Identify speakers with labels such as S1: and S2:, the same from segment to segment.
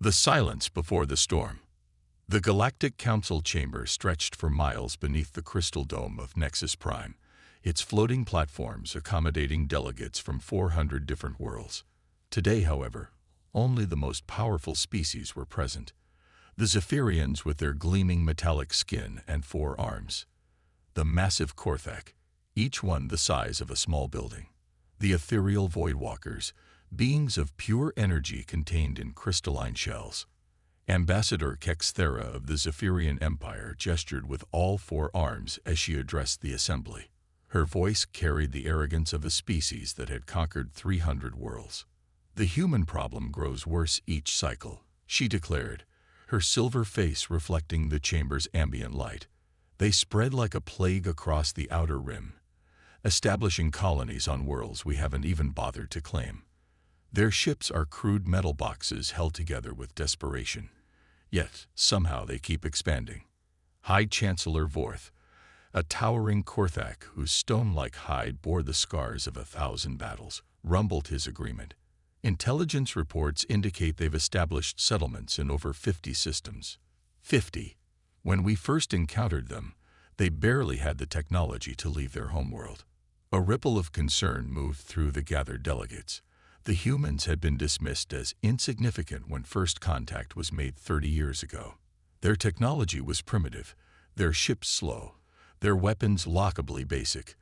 S1: The silence before the storm. The Galactic Council chamber stretched for miles beneath the crystal dome of Nexus Prime, its floating platforms accommodating delegates from 400 different worlds. Today, however, only the most powerful species were present. The Zephyrians with their gleaming metallic skin and 4 arms. The massive Korthak, each one the size of a small building. The ethereal Voidwalkers, beings of pure energy contained in crystalline shells. Ambassador Kexthera of the Zephyrian Empire gestured with all 4 arms as she addressed the assembly. Her voice carried the arrogance of a species that had conquered 300 worlds. The human problem grows worse each cycle, she declared, her silver face reflecting the chamber's ambient light. They spread like a plague across the outer rim, establishing colonies on worlds we haven't even bothered to claim. Their ships are crude metal boxes held together with desperation. Yet, somehow they keep expanding. High Chancellor Vorth, a towering Korthak whose stone-like hide bore the scars of 1,000 battles, rumbled his agreement. Intelligence reports indicate they've established settlements in over 50 systems. 50. When we first encountered them, they barely had the technology to leave their homeworld. A ripple of concern moved through the gathered delegates. The humans had been dismissed as insignificant when first contact was made 30 years ago. Their technology was primitive, their ships slow, their weapons laughably basic.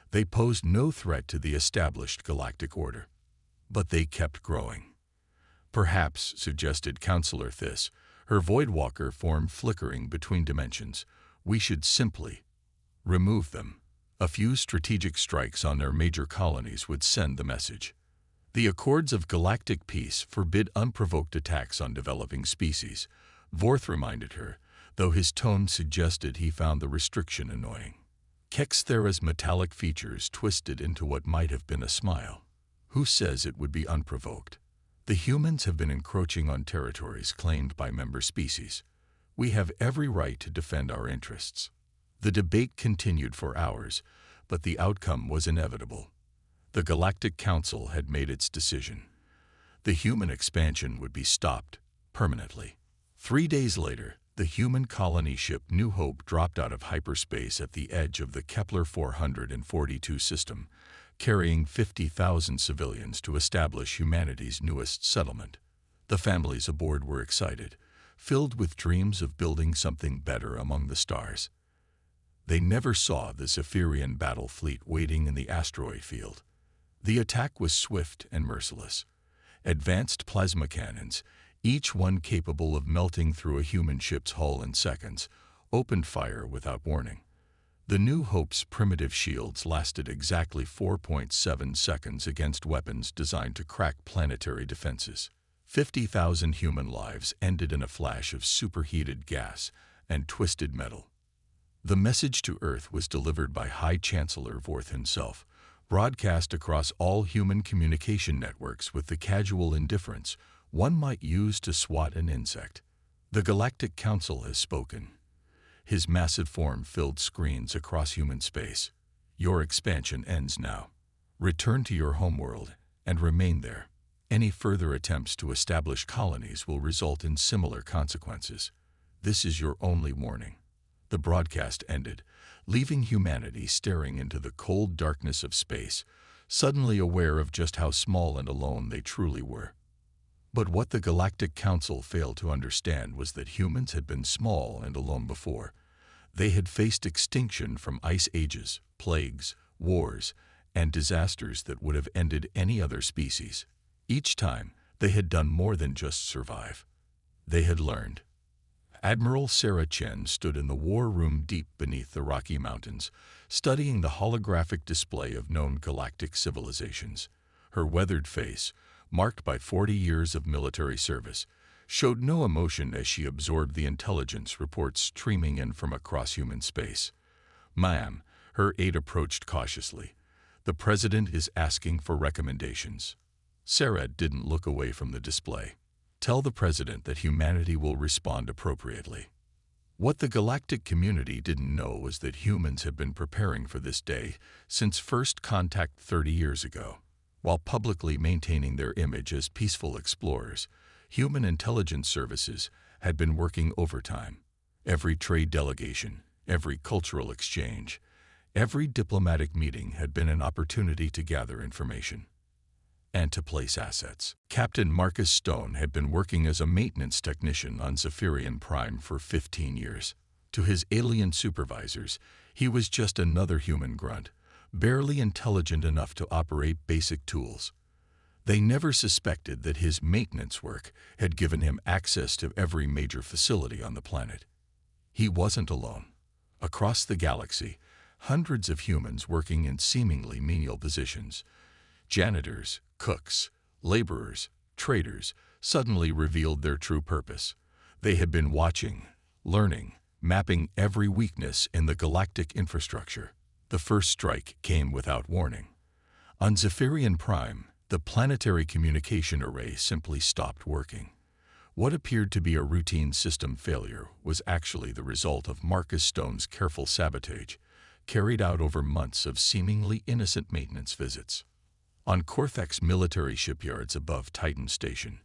S1: They posed no threat to the established galactic order. But they kept growing. Perhaps, suggested Counselor Thys, her Voidwalker form flickering between dimensions, we should simply remove them. A few strategic strikes on their major colonies would send the message. The Accords of Galactic Peace forbid unprovoked attacks on developing species, Vorth reminded her, though his tone suggested he found the restriction annoying. Kexthera's metallic features twisted into what might have been a smile. Who says it would be unprovoked? The humans have been encroaching on territories claimed by member species. We have every right to defend our interests. The debate continued for hours, but the outcome was inevitable. The Galactic Council had made its decision. The human expansion would be stopped permanently. 3 days later, the human colony ship New Hope dropped out of hyperspace at the edge of the Kepler 442 system, carrying 50,000 civilians to establish humanity's newest settlement. The families aboard were excited, filled with dreams of building something better among the stars. They never saw the Zephyrian battle fleet waiting in the asteroid field. The attack was swift and merciless. Advanced plasma cannons, each one capable of melting through a human ship's hull in seconds, opened fire without warning. The New Hope's primitive shields lasted exactly 4.7 seconds against weapons designed to crack planetary defenses. 50,000 human lives ended in a flash of superheated gas and twisted metal. The message to Earth was delivered by High Chancellor Vorth himself, broadcast across all human communication networks with the casual indifference one might use to swat an insect. The Galactic Council has spoken. His massive form filled screens across human space. Your expansion ends now. Return to your homeworld and remain there. Any further attempts to establish colonies will result in similar consequences. This is your only warning. The broadcast ended, leaving humanity staring into the cold darkness of space, suddenly aware of just how small and alone they truly were. But what the Galactic Council failed to understand was that humans had been small and alone before. They had faced extinction from ice ages, plagues, wars, and disasters that would have ended any other species. Each time, they had done more than just survive. They had learned. Admiral Sarah Chen stood in the war room deep beneath the Rocky Mountains, studying the holographic display of known galactic civilizations. Her weathered face, marked by 40 years of military service, showed no emotion as she absorbed the intelligence reports streaming in from across human space. "Ma'am," her aide approached cautiously, "the President is asking for recommendations." Sarah didn't look away from the display. "Tell the President that humanity will respond appropriately." What the galactic community didn't know was that humans have been preparing for this day since first contact 30 years ago. While publicly maintaining their image as peaceful explorers, Human intelligence services had been working overtime. Every trade delegation, every cultural exchange, every diplomatic meeting had been an opportunity to gather information and to place assets. Captain Marcus Stone had been working as a maintenance technician on Zephyrian Prime for 15 years. To his alien supervisors, he was just another human grunt, barely intelligent enough to operate basic tools. They never suspected that his maintenance work had given him access to every major facility on the planet. He wasn't alone. Across the galaxy, hundreds of humans working in seemingly menial positions, janitors, cooks, laborers, traders, suddenly revealed their true purpose. They had been watching, learning, mapping every weakness in the galactic infrastructure. The first strike came without warning. On Zephyrian Prime, the planetary communication array simply stopped working. What appeared to be a routine system failure was actually the result of Marcus Stone's careful sabotage, carried out over months of seemingly innocent maintenance visits. On Corthek's military shipyards above Titan Station,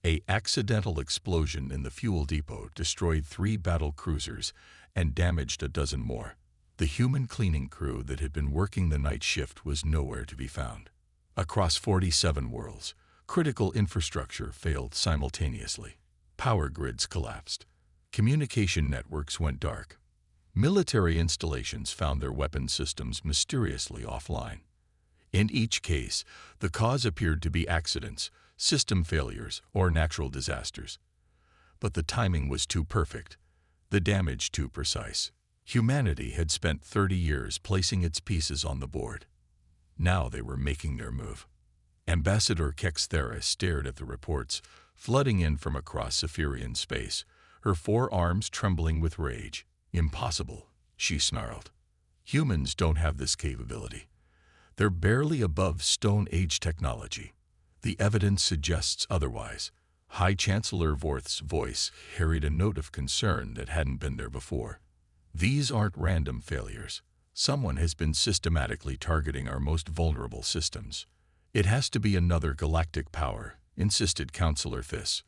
S1: an accidental explosion in the fuel depot destroyed 3 battle cruisers and damaged a dozen more. The human cleaning crew that had been working the night shift was nowhere to be found. Across 47 worlds, critical infrastructure failed simultaneously. Power grids collapsed. Communication networks went dark. Military installations found their weapon systems mysteriously offline. In each case, the cause appeared to be accidents, system failures, or natural disasters. But the timing was too perfect, the damage too precise. Humanity had spent 30 years placing its pieces on the board. Now they were making their move. Ambassador Kexthera stared at the reports, flooding in from across Zephyrian space, her 4 arms trembling with rage. "Impossible," she snarled. "Humans don't have this capability. They're barely above Stone Age technology. The evidence suggests otherwise." High Chancellor Vorth's voice carried a note of concern that hadn't been there before. "These aren't random failures. Someone has been systematically targeting our most vulnerable systems. It has to be another galactic power," insisted Counselor Thys.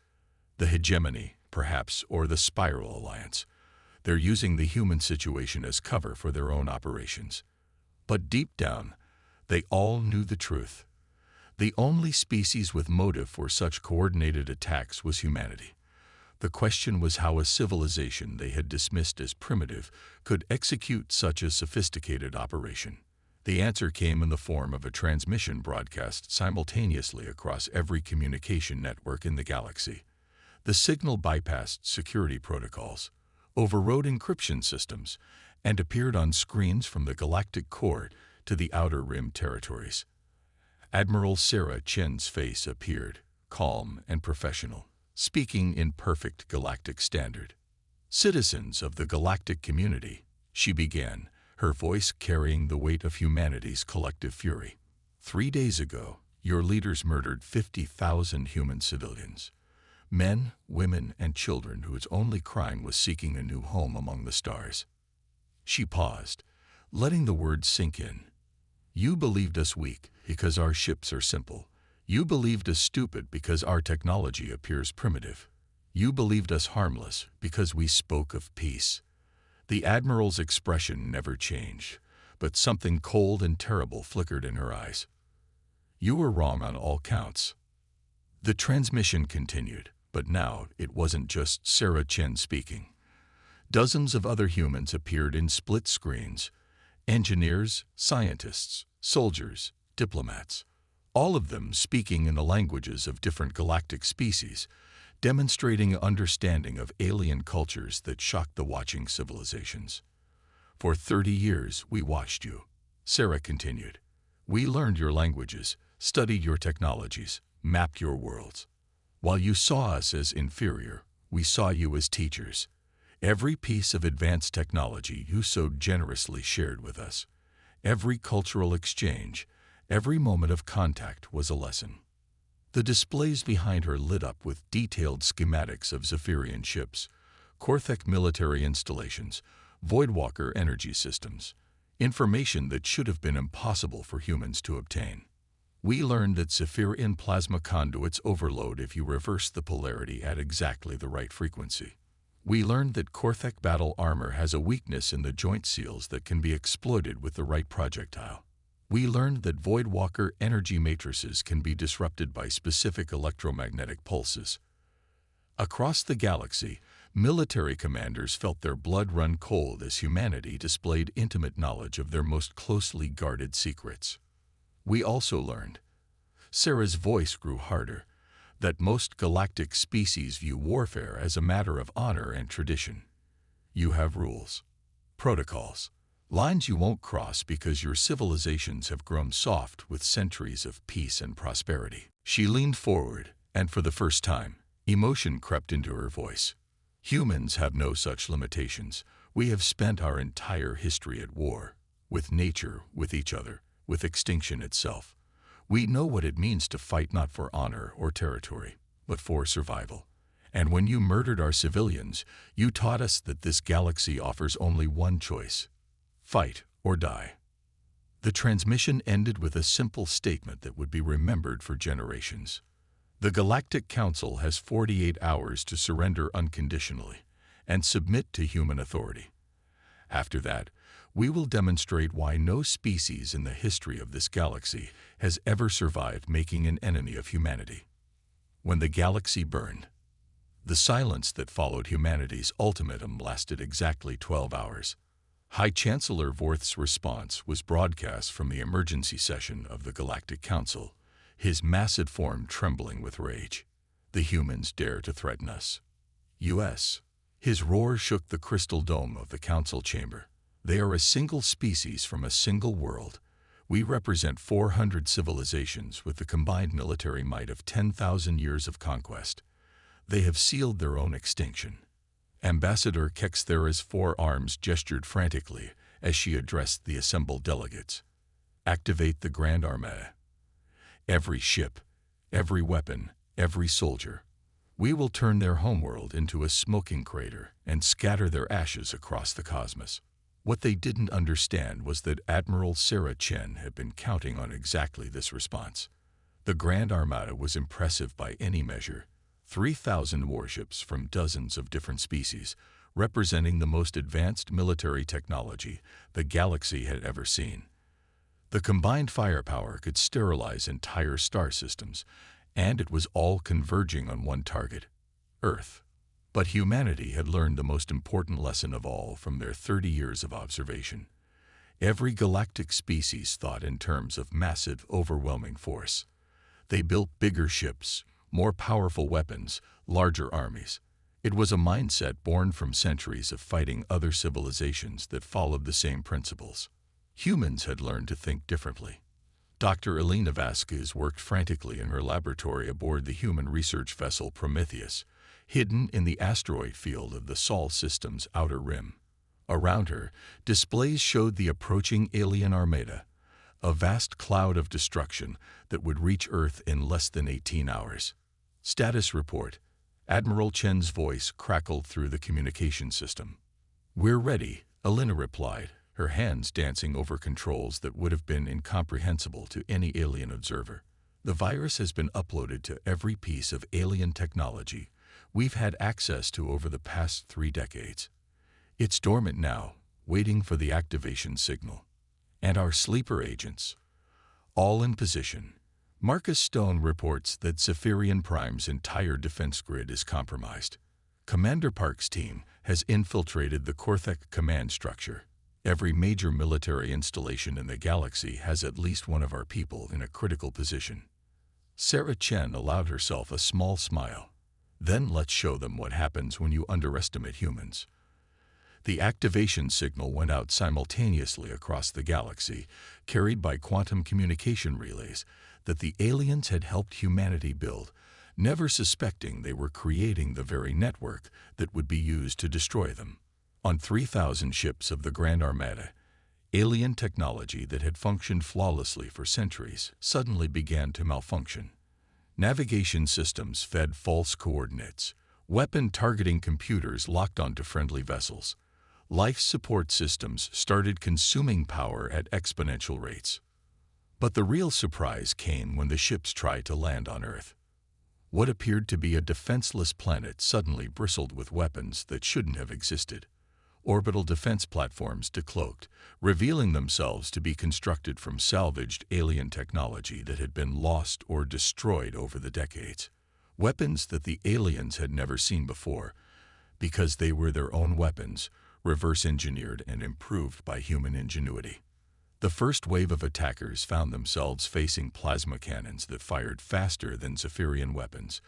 S1: "The hegemony, perhaps, or the Spiral Alliance. They're using the human situation as cover for their own operations." But deep down, they all knew the truth. The only species with motive for such coordinated attacks was humanity. The question was how a civilization they had dismissed as primitive could execute such a sophisticated operation. The answer came in the form of a transmission broadcast simultaneously across every communication network in the galaxy. The signal bypassed security protocols, overrode encryption systems, and appeared on screens from the galactic core to the Outer Rim territories. Admiral Sarah Chen's face appeared, calm and professional, speaking in perfect galactic standard. "Citizens of the galactic community," she began, her voice carrying the weight of humanity's collective fury. "3 days ago, your leaders murdered 50,000 human civilians. Men, women, and children whose only crime was seeking a new home among the stars." She paused, letting the words sink in. "You believed us weak because our ships are simple. You believed us stupid because our technology appears primitive. You believed us harmless because we spoke of peace." The Admiral's expression never changed, but something cold and terrible flickered in her eyes. "You were wrong on all counts." The transmission continued, but now it wasn't just Sarah Chen speaking. Dozens of other humans appeared in split screens. Engineers, scientists, soldiers, diplomats, all of them speaking in the languages of different galactic species, demonstrating an understanding of alien cultures that shocked the watching civilizations. "For 30 years we watched you," Sarah continued. "We learned your languages, studied your technologies, mapped your worlds. While you saw us as inferior, we saw you as teachers. Every piece of advanced technology you so generously shared with us, every cultural exchange, every moment of contact was a lesson." The displays behind her lit up with detailed schematics of Zephyrian ships, Corthek military installations, Voidwalker energy systems, information that should have been impossible for humans to obtain. We learned that Saphirian plasma conduits overload if you reverse the polarity at exactly the right frequency. We learned that Korthek battle armor has a weakness in the joint seals that can be exploited with the right projectile. We learned that Voidwalker energy matrices can be disrupted by specific electromagnetic pulses. Across the galaxy, military commanders felt their blood run cold as humanity displayed intimate knowledge of their most closely guarded secrets. We also learned, Sarah's voice grew harder, that most galactic species view warfare as a matter of honor and tradition. You have rules, protocols, lines you won't cross because your civilizations have grown soft with centuries of peace and prosperity. She leaned forward, and for the first time, emotion crept into her voice. Humans have no such limitations. We have spent our entire history at war, with nature, with each other, with extinction itself. We know what it means to fight not for honor or territory, but for survival. And when you murdered our civilians, you taught us that this galaxy offers only one choice: fight or die. The transmission ended with a simple statement that would be remembered for generations. The Galactic Council has 48 hours to surrender unconditionally and submit to human authority. After that, we will demonstrate why no species in the history of this galaxy has ever survived making an enemy of humanity. When the galaxy burned, the silence that followed humanity's ultimatum lasted exactly 12 hours. High Chancellor Vorth's response was broadcast from the emergency session of the Galactic Council, his massive form trembling with rage. The humans dare to threaten us. U.S. His roar shook the crystal dome of the council chamber. They are a single species from a single world. We represent 400 civilizations with the combined military might of 10,000 years of conquest. They have sealed their own extinction. Ambassador Kexthera's forearms gestured frantically as she addressed the assembled delegates. Activate the Grand Armada. Every ship, every weapon, every soldier. We will turn their homeworld into a smoking crater and scatter their ashes across the cosmos. What they didn't understand was that Admiral Sarah Chen had been counting on exactly this response. The Grand Armada was impressive by any measure. 3,000 warships from dozens of different species, representing the most advanced military technology the galaxy had ever seen. The combined firepower could sterilize entire star systems, and it was all converging on one target: Earth. But humanity had learned the most important lesson of all from their 30 years of observation. Every galactic species thought in terms of massive, overwhelming force. They built bigger ships, more powerful weapons, larger armies. It was a mindset born from centuries of fighting other civilizations that followed the same principles. Humans had learned to think differently. Dr. Elena Vasquez worked frantically in her laboratory aboard the human research vessel Prometheus, hidden in the asteroid field of the Sol system's outer rim. Around her, displays showed the approaching alien armada, a vast cloud of destruction that would reach Earth in less than 18 hours. Status report. Admiral Chen's voice crackled through the communication system. "We're ready," Elena replied, her hands dancing over controls that would have been incomprehensible to any alien observer. "The virus has been uploaded to every piece of alien technology we've had access to over the past 3 decades. It's dormant now, waiting for the activation signal. And our sleeper agents, all in position." Marcus Stone reports that Saphirian Prime's entire defense grid is compromised. Commander Park's team has infiltrated the Korthek command structure. Every major military installation in the galaxy has at least one of our people in a critical position. Sarah Chen allowed herself a small smile. "Then let's show them what happens when you underestimate humans." The activation signal went out simultaneously across the galaxy, carried by quantum communication relays that the aliens had helped humanity build, never suspecting they were creating the very network that would be used to destroy them. On 3,000 ships of the Grand Armada, alien technology that had functioned flawlessly for centuries suddenly began to malfunction. Navigation systems fed false coordinates. Weapon targeting computers locked onto friendly vessels. Life support systems started consuming power at exponential rates. But the real surprise came when the ships tried to land on Earth. What appeared to be a defenseless planet suddenly bristled with weapons that shouldn't have existed. Orbital defense platforms decloaked, revealing themselves to be constructed from salvaged alien technology that had been lost or destroyed over the decades. Weapons that the aliens had never seen before, because they were their own weapons, reverse-engineered and improved by human ingenuity. The first wave of attackers found themselves facing plasma cannons that fired faster than Zephyrian weapons,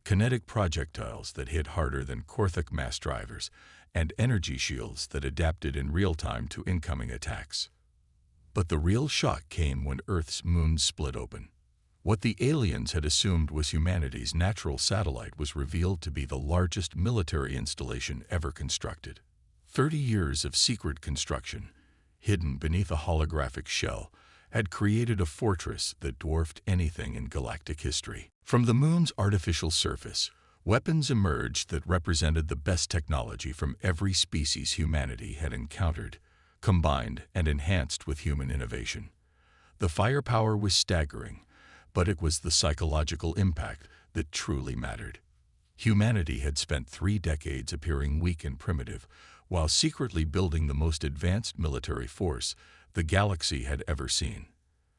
S1: kinetic projectiles that hit harder than Korthik mass drivers, and energy shields that adapted in real time to incoming attacks. But the real shock came when Earth's moons split open. What the aliens had assumed was humanity's natural satellite was revealed to be the largest military installation ever constructed. 30 years of secret construction, hidden beneath a holographic shell, had created a fortress that dwarfed anything in galactic history. From the moon's artificial surface, weapons emerged that represented the best technology from every species humanity had encountered, combined and enhanced with human innovation. The firepower was staggering, but it was the psychological impact that truly mattered. Humanity had spent 3 decades appearing weak and primitive, while secretly building the most advanced military force the galaxy had ever seen.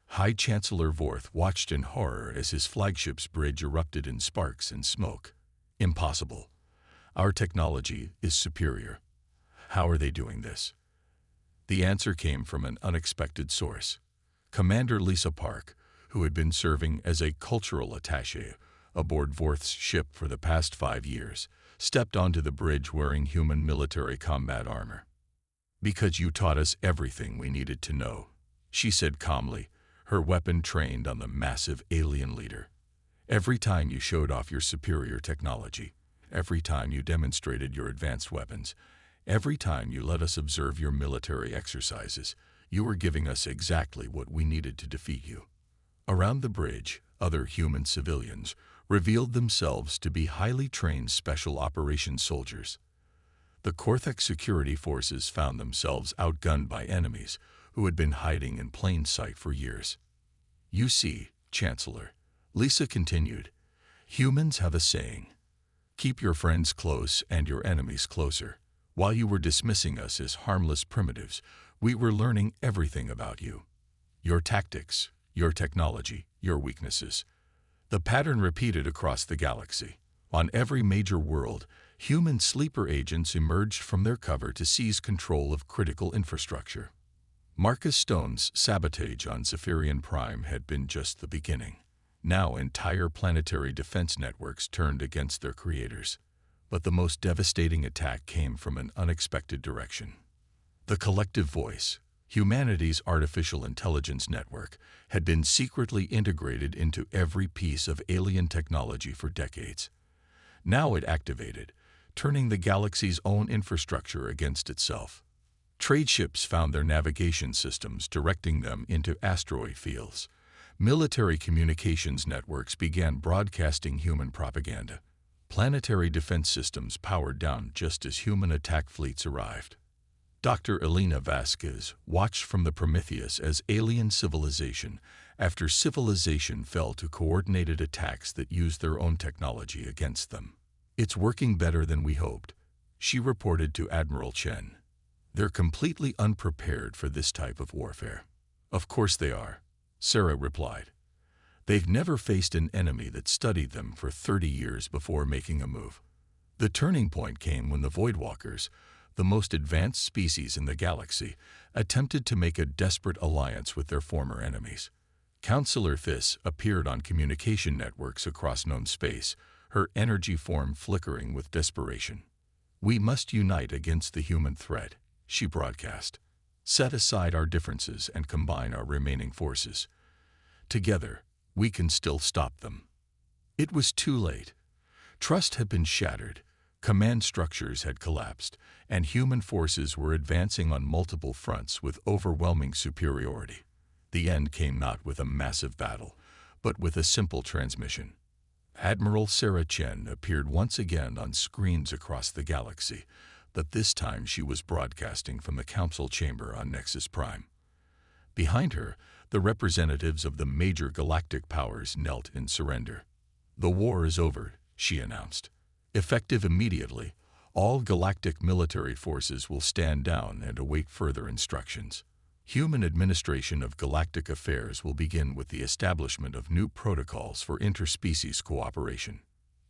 S1: High Chancellor Vorth watched in horror as his flagship's bridge erupted in sparks and smoke. Impossible. Our technology is superior. How are they doing this? The answer came from an unexpected source. Commander Lisa Park, who had been serving as a cultural attaché aboard Vorth's ship for the past 5 years, stepped onto the bridge wearing human military combat armor. "Because you taught us everything we needed to know," she said calmly, her weapon trained on the massive alien leader. "Every time you showed off your superior technology, every time you demonstrated your advanced weapons, every time you let us observe your military exercises, you were giving us exactly what we needed to defeat you." Around the bridge, other human civilians revealed themselves to be highly trained special operations soldiers. The Korthik security forces found themselves outgunned by enemies who had been hiding in plain sight for years. "You see, Chancellor," Lisa continued, "humans have a saying, keep your friends close and your enemies closer. While you were dismissing us as harmless primitives, we were learning everything about you. Your tactics, your technology, your weaknesses." The pattern repeated across the galaxy. On every major world, human sleeper agents emerged from their cover to seize control of critical infrastructure. Marcus Stone's sabotage on Zephyrian Prime had been just the beginning. Now entire planetary defense networks turned against their creators. But the most devastating attack came from an unexpected direction. The collective voice, humanity's artificial intelligence network, had been secretly integrated into every piece of alien technology for decades. Now it activated, turning the galaxy's own infrastructure against itself. Trade ships found their navigation systems directing them into asteroid fields. Military communications networks began broadcasting human propaganda. Planetary defense systems powered down just as human attack fleets arrived. Dr. Elena Vasquez watched from the Prometheus as alien civilization after civilization fell to coordinated attacks that used their own technology against them. "It's working better than we hoped," she reported to Admiral Chen. "They're completely unprepared for this type of warfare." "Of course they are," Sarah replied. "They've never faced an enemy that studied them for 30 years before making a move." The turning point came when the Voidwalkers, the most advanced species in the galaxy, attempted to make a desperate alliance with their former enemies. Counselor Thys appeared on communication networks across known space, her energy form flickering with desperation. "We must unite against the human threat," she broadcast. "Set aside our differences and combine our remaining forces. Together, we can still stop them." It was too late. Trust had been shattered, command structures had collapsed, and human forces were advancing on multiple fronts with overwhelming superiority. The end came not with a massive battle, but with a simple transmission. Admiral Sarah Chen appeared once again on screens across the galaxy, but this time she was broadcasting from the council chamber on Nexus Prime. Behind her, The representatives of the major galactic powers knelt in surrender. "The war is over," she announced. "Effective immediately, all galactic military forces will stand down and await further instructions. Human administration of galactic affairs will begin with the establishment of new protocols for interspecies cooperation."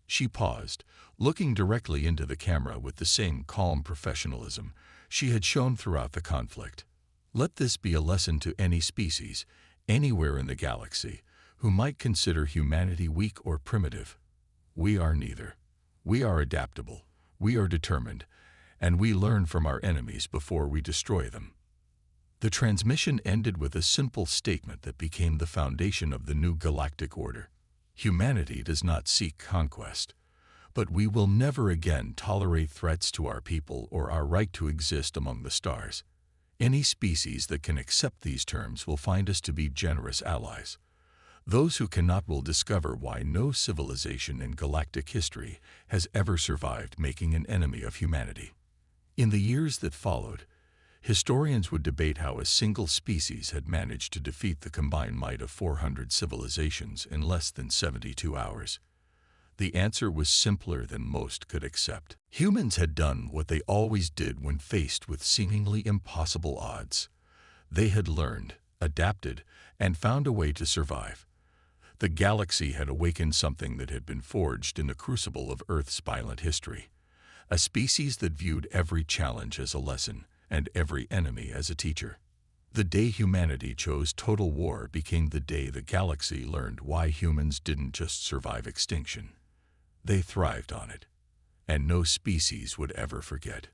S1: She paused, looking directly into the camera with the same calm professionalism she had shown throughout the conflict. "Let this be a lesson to any species, anywhere in the galaxy, who might consider humanity weak or primitive. We are neither. We are adaptable, we are determined, and we learn from our enemies before we destroy them." The transmission ended with a simple statement that became the foundation of the new galactic order. "Humanity does not seek conquest, but we will never again tolerate threats to our people or our right to exist among the stars. Any species that can accept these terms will find us to be generous allies. Those who cannot will discover why no civilization in galactic history has ever survived making an enemy of humanity." In the years that followed, historians would debate how a single species had managed to defeat the combined might of 400 civilizations in less than 72 hours. The answer was simpler than most could accept. Humans had done what they always did when faced with seemingly impossible odds. They had learned, adapted, and found a way to survive. The galaxy had awakened something that had been forged in the crucible of Earth's violent history. A species that viewed every challenge as a lesson and every enemy as a teacher. The day humanity chose total war became the day the galaxy learned why humans didn't just survive extinction. They thrived on it, and no species would ever forget.